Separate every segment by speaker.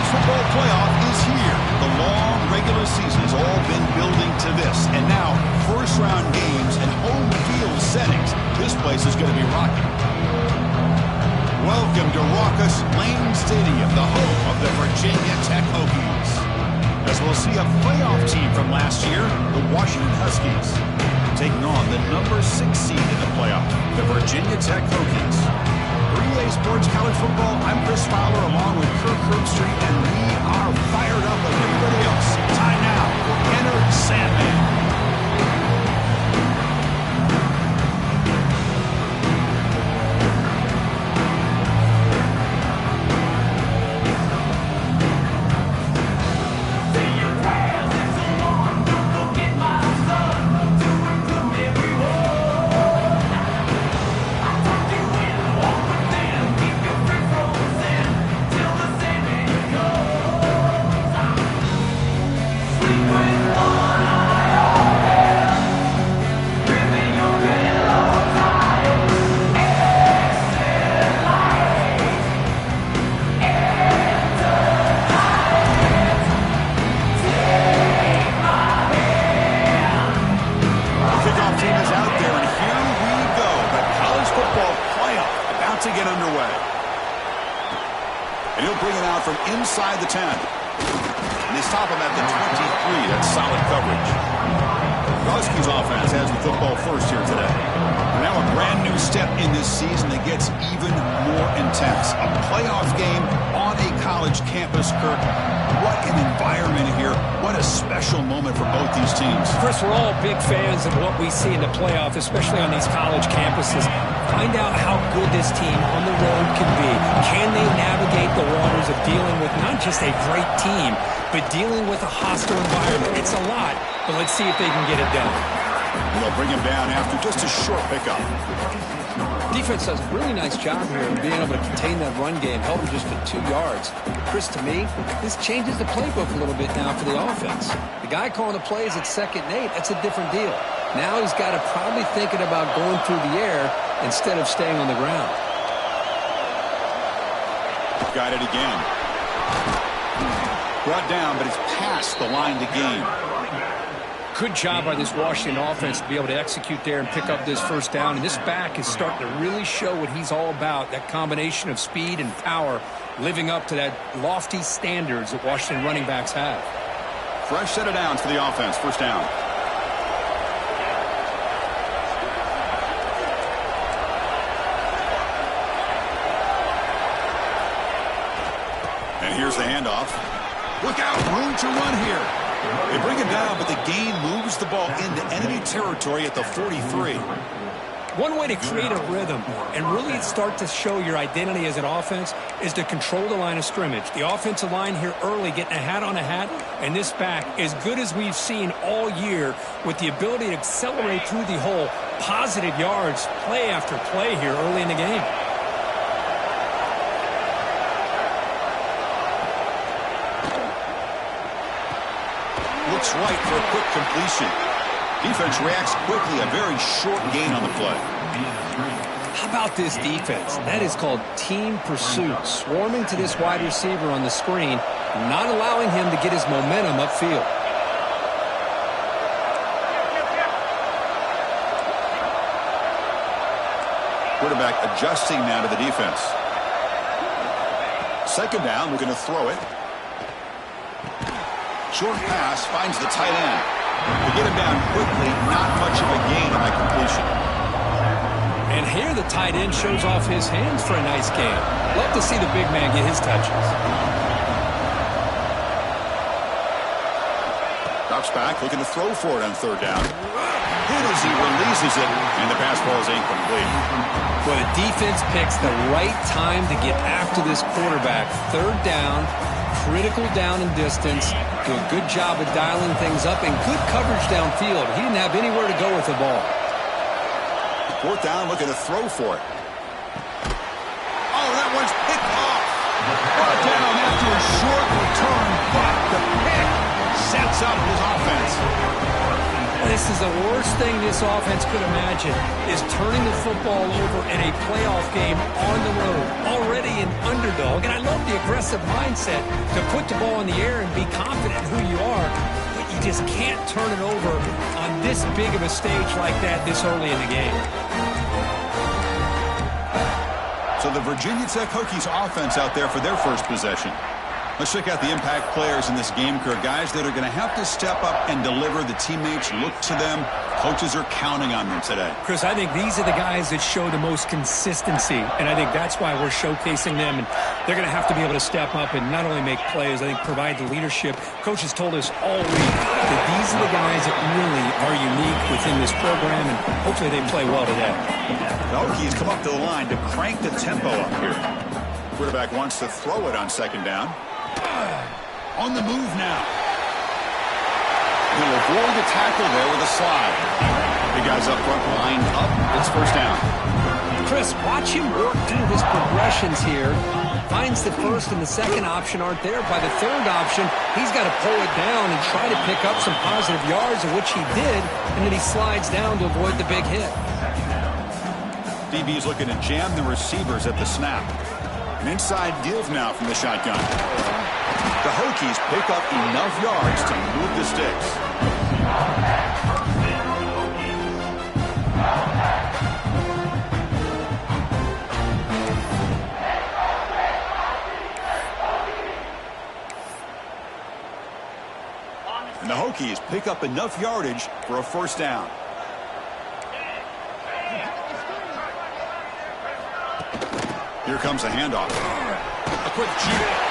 Speaker 1: football playoff is here. The long regular season has all been building to this. And now, first-round games and home field settings. This place is going to be rocking. Welcome to raucous Lane Stadium, the home of the Virginia Tech Hokies. As we'll see a playoff team from last year, the Washington Huskies, taking on the number 6 seed in the playoff, the Virginia Tech Hokies. For EA Sports College Football, I'm Chris Fowler along with Kirk Herbstreit, and we are fired up with everybody else. Time now for Enter Sandman. To get underway. And he'll bring it out from inside the 10. And they stop him at the 23. That's solid coverage. The Huskies offense has the football first here today. And now a brand new step in this season that gets even more intense. A playoff game on a college campus, Kirk. What an environment here. What a special moment for both these teams.
Speaker 2: Chris, we're all big fans of what we see in the playoff, especially on these college campuses. Find out how good this team on the road can be. Can they navigate the waters of dealing with not just a great team, but dealing with a hostile environment? It's a lot, but let's see if they can get it done.
Speaker 1: They'll bring him down after just a short pickup.
Speaker 2: Defense does a really nice job here of being able to contain that run game, held him just to 2 yards. Chris, to me, this changes the playbook a little bit now for the offense. The guy calling the plays at 2nd and 8, that's a different deal. Now he's got to probably thinking about going through the air instead of staying on the ground.
Speaker 1: Got it again. Brought down, but it's past the line to gain.
Speaker 2: Good job by this Washington offense to be able to execute there and pick up this first down. And this back is starting to really show what he's all about, that combination of speed and power, living up to that lofty standards that Washington running backs have.
Speaker 1: Fresh set of downs for the offense. First down. And here's the handoff. Look out, room to run here. They bring him down, but the gain moves the ball into enemy territory at the 43.
Speaker 2: One way to create a rhythm and really start to show your identity as an offense is to control the line of scrimmage. The offensive line here early getting a hat on a hat, and this back, as good as we've seen all year, with the ability to accelerate through the hole, positive yards, play after play here early in the game.
Speaker 1: Looks right for a quick completion. Defense reacts quickly, a very short gain on the play.
Speaker 2: How about this defense? That is called team pursuit. Swarming to this wide receiver on the screen, not allowing him to get his momentum upfield.
Speaker 1: Quarterback adjusting now to the defense. 2nd down, we're going to throw it. Short pass finds the tight end. To get him down quickly, not much of a gain on that completion.
Speaker 2: And here the tight end shows off his hands for a nice gain. Love to see the big man get his touches.
Speaker 1: Drops back, looking to throw for it on 3rd down. Hit as he releases it, and the pass ball is incomplete.
Speaker 2: Well, the defense picks the right time to get after this quarterback. 3rd down. Critical down and distance. Do a good job of dialing things up and good coverage downfield. He didn't have anywhere to go with the ball.
Speaker 1: 4th down, looking to throw for it. Oh, that one's picked off. Brought down after a short return, but the pick sets up his offense.
Speaker 2: This is the worst thing this offense could imagine, is turning the football over in a playoff game on the road, already an underdog. And I love the aggressive mindset to put the ball in the air and be confident in who you are, but you just can't turn it over on this big of a stage like that this early in the game.
Speaker 1: So the Virginia Tech Hokies offense out there for their first possession. Let's check out the impact players in this game, Kirk. Guys that are going to have to step up and deliver. The teammates look to them. Coaches are counting on them today.
Speaker 2: Chris, I think these are the guys that show the most consistency, and I think that's why we're showcasing them. And they're going to have to be able to step up and not only make plays, I think provide the leadership. Coaches told us all week that these are the guys that really are unique within this program, and hopefully they play well today.
Speaker 1: The Hokies come up to the line to crank the tempo up here. Quarterback wants to throw it on second down. On the move now. He'll avoid the tackle there with a slide. The guys up front lined up. It's first down.
Speaker 2: Chris, watch him work through his progressions here. Finds the first and the second option aren't there. By the third option, he's got to pull it down and try to pick up some positive yards, of which he did, and then he slides down to avoid the big hit.
Speaker 1: DB is looking to jam the receivers at the snap. An inside give now from the shotgun. The Hokies pick up enough yards to move the sticks. And the Hokies pick up enough yardage for a first down. Here comes a handoff. A quick juke.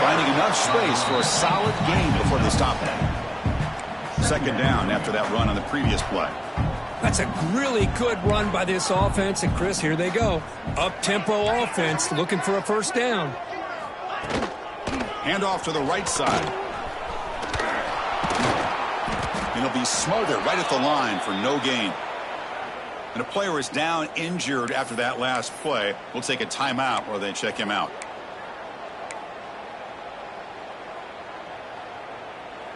Speaker 1: Finding enough space for a solid gain before they stop it. Second down after that run on the previous play.
Speaker 2: That's a really good run by this offense. And, Chris, here they go. Up-tempo offense looking for a first down.
Speaker 1: Handoff to the right side. And he'll be smothered right at the line for no gain. And a player is down injured after that last play. We'll take a timeout while they check him out.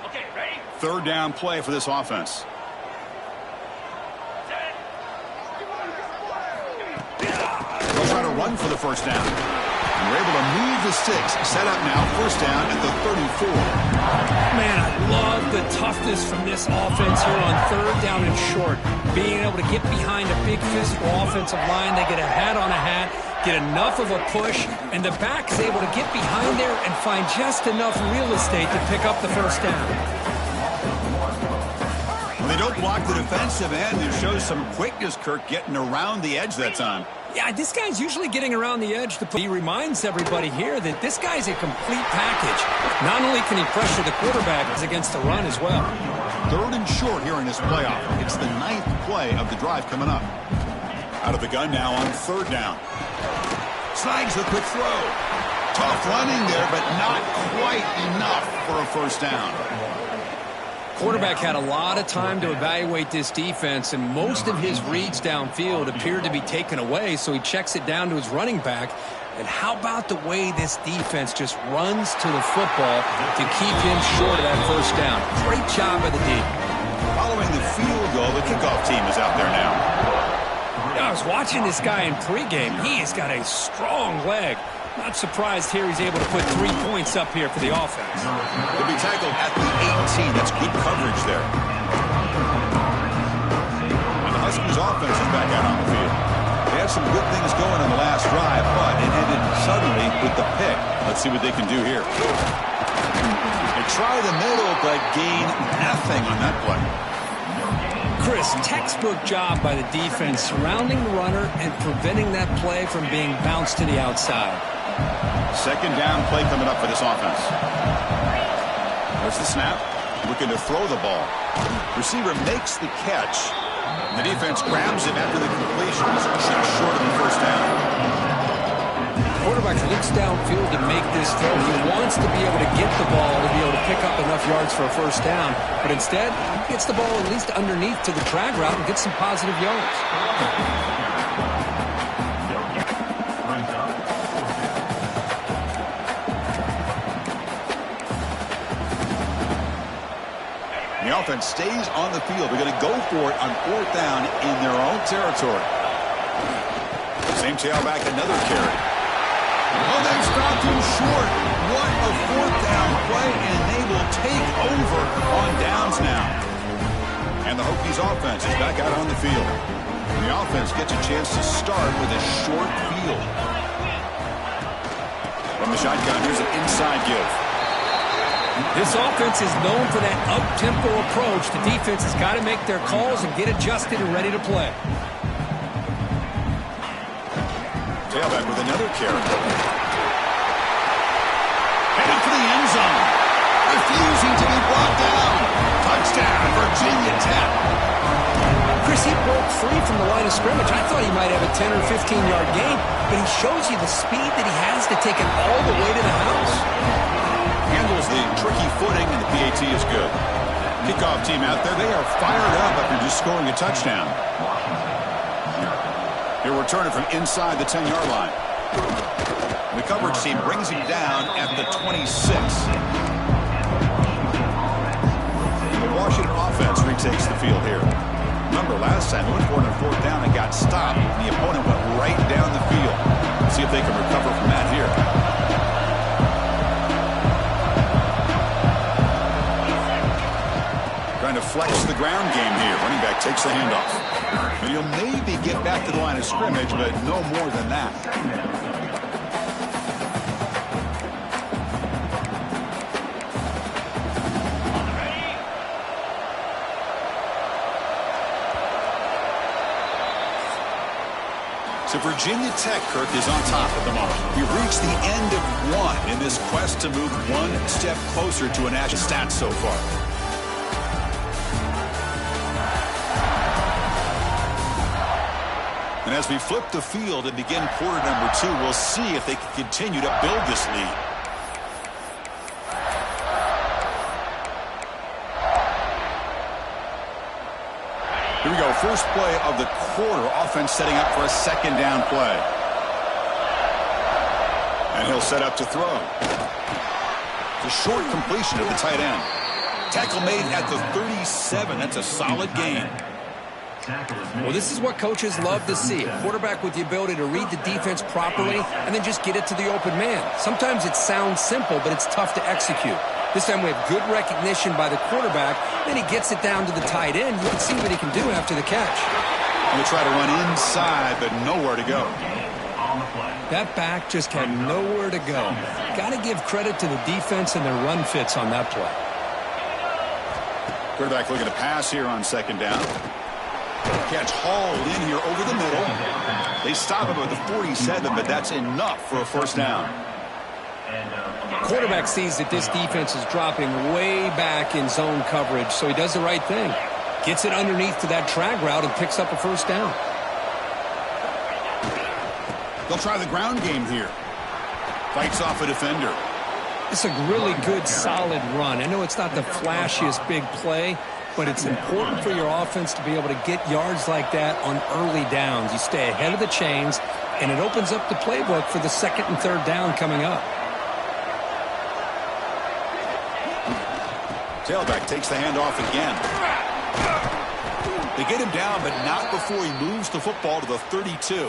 Speaker 3: Okay, ready?
Speaker 1: Third down play for this offense. They'll try to run for the first down. And we're able to move the sticks. Set up now, first down at the 34.
Speaker 2: Man, I love the toughness from this offense here on third down and short. Being able to get behind a big physical offensive line. They get a hat on a hat, get enough of a push, and the back is able to get behind there and find just enough real estate to pick up the first down.
Speaker 1: When they don't block the defensive end, it shows some quickness, Kirk, getting around the edge that time.
Speaker 2: Yeah, this guy's usually getting around the edge. He reminds everybody here that this guy's a complete package. Not only can he pressure the quarterback, he's against the run as well.
Speaker 1: Third and short here in this playoff. It's the 9th play of the drive coming up. Out of the gun now on third down. Slides the quick throw. Tough running there, but not quite enough for a first down.
Speaker 2: Quarterback had a lot of time to evaluate this defense, and most of his reads downfield appeared to be taken away, so he checks it down to his running back. And how about the way this defense just runs to the football to keep him short of that first down? Great job by the D.
Speaker 1: Following the field goal, the kickoff team is out there now.
Speaker 2: I was watching this guy in pregame. He has got a strong leg. Not surprised here he's able to put 3 points up here for the offense.
Speaker 1: He'll be tackled at the 18. That's good coverage there. And the Huskies offense is back out on the field. They had some good things going on the last drive, but it ended suddenly with the pick. Let's see what they can do here. They try the middle, but gain nothing on that play.
Speaker 2: Chris, textbook job by the defense surrounding the runner and preventing that play from being bounced to the outside.
Speaker 1: Second down play coming up for this offense. There's the snap. Looking to throw the ball. Receiver makes the catch. The defense grabs him after the completion. He's just short of the first down.
Speaker 2: Quarterback looks downfield to make this throw. He wants to be able to get the ball to be able to pick up enough yards for a first down. But instead, he gets the ball at least underneath to the drag route and gets some positive yards.
Speaker 1: The offense stays on the field. They're going to go for it on 4th down in their own territory. Same tailback, another carry. Oh, they stopped him short. What a 4th down play, and they will take over on downs now. And the Hokies offense is back out on the field. The offense gets a chance to start with a short field. From the shotgun, here's an inside give.
Speaker 2: This offense is known for that up-tempo approach. The defense has got to make their calls and get adjusted and ready to play.
Speaker 1: Tailback with another carry. Headed for the end zone. Refusing to be brought down. Touchdown, Virginia Tech.
Speaker 2: Chris, he broke free from the line of scrimmage. I thought he might have a 10 or 15-yard gain, but he shows you the speed that he has to take it all the way to the house.
Speaker 1: Handles the tricky footing, and the PAT is good. Kickoff team out there, they are fired up after just scoring a touchdown. He'll return it from inside the 10-yard line. The coverage team brings him down at the 26. The Washington offense retakes the field here. Remember, last time, went for it on 4th down and got stopped. The opponent went right down the field. Let's see if they can recover from that here. Trying to flex the ground game here. Running back takes the handoff. And he'll maybe get back to the line of scrimmage, but no more than that. So Virginia Tech, Kirk, is on top at the moment. We've reached the end of one in this quest to move one step closer to a national stat so far. And as we flip the field and begin quarter number 2, we'll see if they can continue to build this lead. Here we go, first play of the quarter. Offense setting up for a 2nd down play. And he'll set up to throw. The short completion of the tight end. Tackle made at the 37. That's a solid gain.
Speaker 2: Well, this is what coaches love to see. A quarterback with the ability to read the defense properly and then just get it to the open man. Sometimes it sounds simple, but it's tough to execute. This time we have good recognition by the quarterback. Then he gets it down to the tight end. You can see what he can do after the catch.
Speaker 1: And they try to run inside, but nowhere to go.
Speaker 2: That back just had nowhere to go. Got to give credit to the defense and their run fits on that play.
Speaker 1: Quarterback looking to pass here on 2nd down. Catch hauled in here over the middle. They stop him at the 47, but that's enough for a 1st down.
Speaker 2: Quarterback sees that this defense is dropping way back in zone coverage, so he does the right thing. Gets it underneath to that drag route and picks up a 1st down.
Speaker 1: They'll try the ground game here. Fights off a defender.
Speaker 2: It's a really good, solid run. I know it's not the flashiest big play, but it's important for your offense to be able to get yards like that on early downs. You stay ahead of the chains, and it opens up the playbook for the 2nd and 3rd down coming up.
Speaker 1: Tailback takes the handoff again. They get him down, but not before he moves the football to the 32.